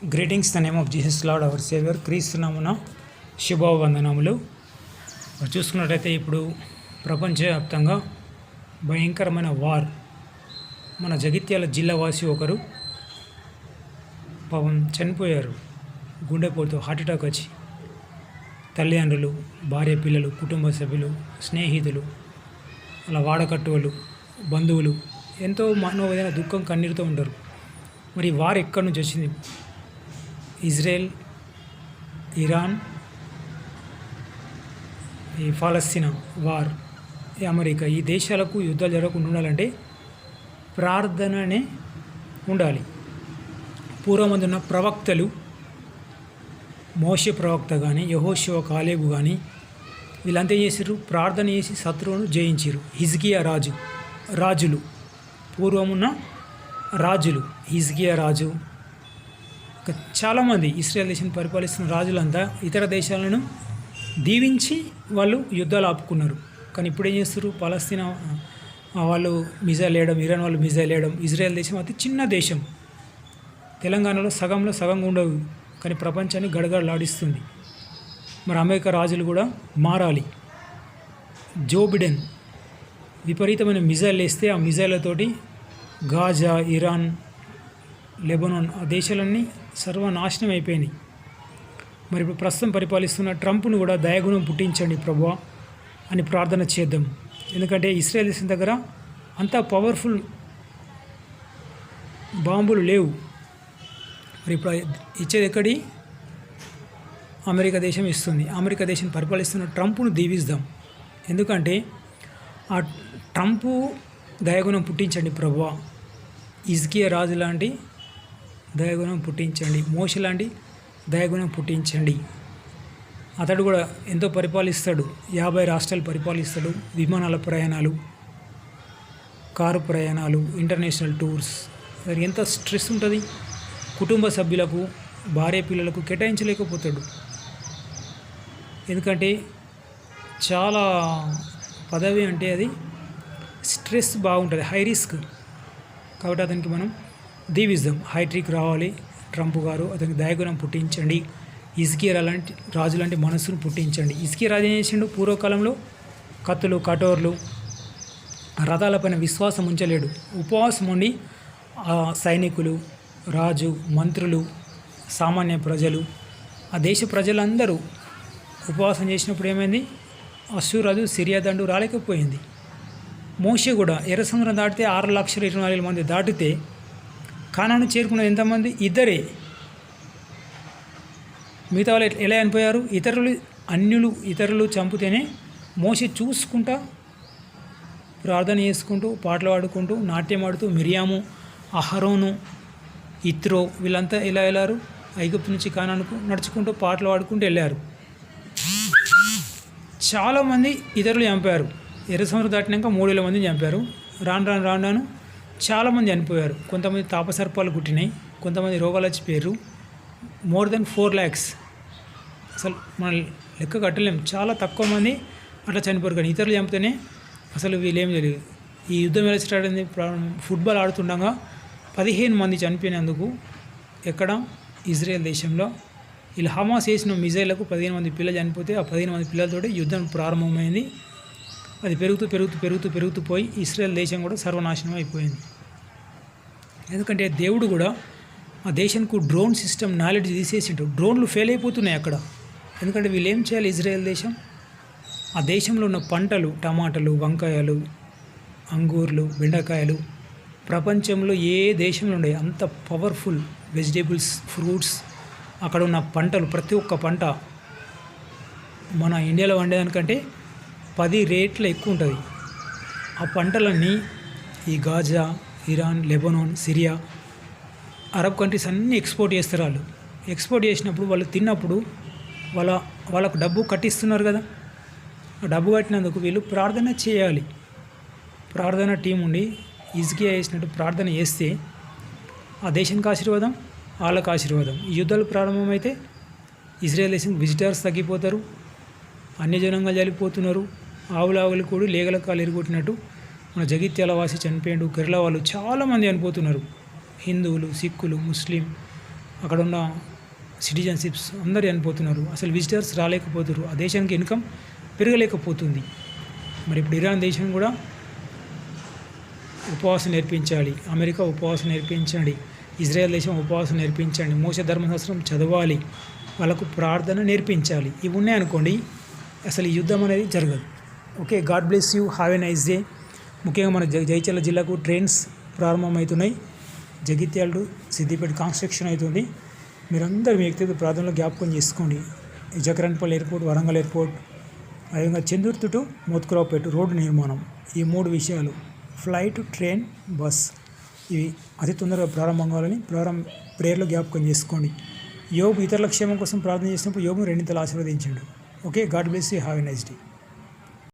Greetings the name of Jesus Lord our saviour క్రీస్తునామున శుభవందనములు. చూసుకున్నట్టయితే ఇప్పుడు ప్రపంచవ్యాప్తంగా భయంకరమైన వార్. మన జగిత్యాల జిల్లా వాసి ఒకరు పాపం చనిపోయారు గుండెపోటుతో, హార్ట్అటాక్ వచ్చి. తల్లిదండ్రులు, భార్య, పిల్లలు, కుటుంబ సభ్యులు, స్నేహితులు, అలా వాడకట్టువలు, బంధువులు ఎంతో మనోవేదన, దుఃఖం, కన్నీరుతో ఉంటారు. మరి వార్ ఎక్కడి నుంచి వచ్చింది? ఇజ్రాయెల్, ఇరాన్, ఈ పాలస్తీనా వార్, ఈ అమెరికా, ఈ దేశాలకు యుద్ధాలు జరగకుండా ఉండాలంటే ప్రార్థననే ఉండాలి. పూర్వమందు ఉన్న ప్రవక్తలు, మోషే ప్రవక్త కానీ, యెహోషువ, కాలేబు కానీ వీళ్ళంతా చేసారు, ప్రార్థన చేసి శత్రువును జయించారు. హిజ్కియా రాజులు, పూర్వమున్న రాజులు, హిజ్కియా రాజు, చాలామంది ఇస్రాయేల్ దేశాన్ని పరిపాలిస్తున్న రాజులంతా ఇతర దేశాలను దీవించి వాళ్ళు యుద్ధాలు ఆపుకున్నారు. కానీ ఇప్పుడు ఏం చేస్తారు? పాలస్తీనా వాళ్ళు మిజైల్ వేయడం, ఇరాన్ వాళ్ళు మిజైల్ వేయడం. ఇజ్రాయెల్ దేశం అతి చిన్న దేశం, తెలంగాణలో సగంలో సగంగా ఉండవు, కానీ ప్రపంచాన్ని గడగడలాడిస్తుంది. మరి అమెరికా రాజులు కూడా మారాలి. జో బిడెన్ విపరీతమైన మిజైల్ వేస్తే ఆ మిజైళ్లతోటి గాజా, ఇరాన్, లెబనాన్ ఆ దేశాలన్నీ సర్వనాశనం అయిపోయినాయి. మరి ఇప్పుడు ప్రస్తుతం పరిపాలిస్తున్న ట్రంప్ను కూడా దయాగుణం పుట్టించండి ప్రభువా అని ప్రార్థన చేద్దాం. ఎందుకంటే ఇస్రాయేల్ దేశం దగ్గర అంత పవర్ఫుల్ బాంబులు లేవు. మరి ఇప్పుడు ఇచ్చేది ఎక్కడి? అమెరికా దేశం ఇస్తుంది. అమెరికా దేశం పరిపాలిస్తున్న ట్రంప్ను దీవిస్తాం. ఎందుకంటే ఆ ట్రంపు దయాగుణం పుట్టించండి ప్రభువా. హిజ్కియా రాజు లాంటి దయాగుణం పుట్టించండి, మోషే లాంటి దయాగుణం పుట్టించండి. అతడు కూడా ఎంతో పరిపాలిస్తాడు, 50 రాష్ట్రాలు పరిపాలిస్తాడు. విమానాల ప్రయాణాలు, కారు ప్రయాణాలు, ఇంటర్నేషనల్ టూర్స్, మరి ఎంత స్ట్రెస్ ఉంటుంది. కుటుంబ సభ్యులకు, భార్య, పిల్లలకు కేటాయించలేకపోతాడు. ఎందుకంటే చాలా పదవి అంటే అది స్ట్రెస్ బాగుంటుంది, హై రిస్క్. కాబట్టి అతనికి మనం దీవిస్తాం. హైట్రిక్ రావాలి ట్రంప్ గారు, అతనికి దయాగుణం పుట్టించండి. హిజ్కియా లాంటి రాజు లాంటి మనస్సును పుట్టించండి. హిజ్కియా రాజు ఏం చేసిండు? పూర్వకాలంలో కత్తులు, కటోర్లు, రథాలపైన విశ్వాసం ఉంచలేడు. ఉపవాసం ఉండి సైనికులు, రాజు, మంత్రులు, సామాన్య ప్రజలు, ఆ దేశ ప్రజలందరూ ఉపవాసం చేసినప్పుడు ఏమైంది? అశ్షూరాజు, సిరియా దండు రాలేకపోయింది. మోషే కూడా ఎర్ర సముద్రం దాటితే 6,24,000 మంది దాటితే కానాను చేరుకున్నది ఎంతమంది? ఇద్దరే. మిగతా వాళ్ళు ఎలా చనిపోయారు? ఇతరులు చంపితేనే మోషే చూసుకుంటా, ప్రార్థన చేసుకుంటూ, పాటలు పాడుకుంటూ, నాట్యం ఆడుతూ, మిరియాము, అహరోను, ఇత్రో వీళ్ళంతా ఎలా వెళ్ళారు? ఐగుప్తు నుంచి కానానుకు నడుచుకుంటూ, పాటలు పాడుకుంటూ వెళ్ళారు. చాలామంది ఇతరులు చంపారు. ఎర్ర సముద్రం దాటినాక 3,000 మందిని చంపారు. రాను చాలామంది చనిపోయారు. కొంతమంది తాపసర్పాలు కుట్టినాయి, కొంతమంది రోగాలు వచ్చిపోయారు. More than 4 lakhs. అసలు మనం లెక్క కట్టలేం. చాలా తక్కువ మంది అట్లా చనిపోయారు. కానీ ఇతరులు చంపితేనే అసలు వీళ్ళేం జరిగింది. ఈ యుద్ధం ఎలా స్టార్ట్ అయింది? ఫుట్బాల్ ఆడుతుండగా 15 మంది చనిపోయినందుకు ఎక్కడ? ఇజ్రాయెల్ దేశంలో. వీళ్ళు హమాస్ వేసిన మిజైళ్లకు 15 మంది పిల్లలు చనిపోతే ఆ 15 మంది పిల్లలతోటి యుద్ధం ప్రారంభమైంది. అది పెరుగుతూ పోయి ఇస్రాయెల్ దేశం కూడా సర్వనాశనం అయిపోయింది. ఎందుకంటే దేవుడు కూడా ఆ దేశానికి డ్రోన్ సిస్టమ్ నాలెడ్జ్ తీసేసిండు. డ్రోన్లు ఫెయిల్ అయిపోతున్నాయి అక్కడ. ఎందుకంటే వీళ్ళు ఏం చేయాలి? ఇజ్రాయెల్ దేశం ఆ దేశంలో ఉన్న పంటలు, టమాటాలు, వంకాయలు, అంగూర్లు, బెండకాయలు ప్రపంచంలో ఏ దేశంలో ఉండే అంత పవర్ఫుల్ వెజిటేబుల్స్, ఫ్రూట్స్, అక్కడ ఉన్న పంటలు, ప్రతి ఒక్క పంట మన ఇండియాలో వండేదానికంటే 10 రెట్లు ఎక్కువ ఉంటుంది. ఆ పంటలన్నీ ఈ Gaza, Iran, Lebanon, Syria, Arab countries అన్నీ ఎక్స్పోర్ట్ చేస్తారు. వాళ్ళు ఎక్స్పోర్ట్ చేసినప్పుడు వాళ్ళు తిన్నప్పుడు వాళ్ళకు డబ్బు కట్టిస్తున్నారు కదా. ఆ డబ్బు కట్టినందుకు వీళ్ళు ప్రార్థన చేయాలి. ప్రార్థన టీం ఉండి హిజ్కియా చేసినట్టు ప్రార్థన చేస్తే ఆ దేశానికి ఆశీర్వాదం, వాళ్ళకు ఆశీర్వాదం. ఈ యుద్ధాలు ప్రారంభమైతే ఇజ్రాయెల్ దేశం విజిటర్స్ తగ్గిపోతారు, అన్యజనంగా చనిపోతున్నారు. ఆవులు కూడా లేగల కాలు ఎరుగొట్టినట్టు మన జగిత్యాల వాసి చనిపోయాడు. కేరళ వాళ్ళు చాలామంది చనిపోతున్నారు. హిందువులు, సిక్కులు, ముస్లిం అక్కడ ఉన్న సిటిజన్షిప్స్ అందరు చనిపోతున్నారు. అసలు విజిటర్స్ రాలేకపోతున్నారు. ఆ దేశానికి ఇన్కమ్ పెరగలేకపోతుంది. మరి ఇప్పుడు ఇరాన్ దేశం కూడా ఉపవాసం నేర్పించాలి. అమెరికా ఉపవాసం నేర్పించండి. ఇజ్రాయెల్ దేశం ఉపవాసం నేర్పించండి. మోసే ధర్మశాస్త్రం చదవాలి. వాళ్ళకు ప్రార్థన నేర్పించాలి. ఇవి ఉన్నాయనుకోండి అసలు ఈ యుద్ధం అనేది జరగదు. Okay, God bless you, have a nice day. ముఖ్యంగా మన జగిత్యాల జిల్లాకు ట్రైన్స్ ప్రారంభమవుతున్నాయి. జగిత్యాల టు సిద్దిపేట కన్స్ట్రక్షన్ అవుతుంది. మీరందరూ మీ వ్యక్తిగత ప్రార్థనలో జ్ఞాపకం చేసుకోండి. జకరన్పల్లి ఎయిర్పోర్ట్, వరంగల్ ఎయిర్పోర్ట్, అదేవిధంగా చందుర్తి టు మోత్కురావుపేట రోడ్డు నిర్మాణం, ఈ 3 విషయాలు ఫ్లైట్, ట్రైన్, బస్ ఇవి అతి తొందరగా ప్రారంభం కావాలని ప్రేయర్లో జ్ఞాపకం చేసుకోండి. యోబు ఇతరుల క్షేమం కోసం ప్రార్థన చేసినప్పుడు యోబును 2 ఆశీర్వదించాడు. Okay, God bless you, have a nice day.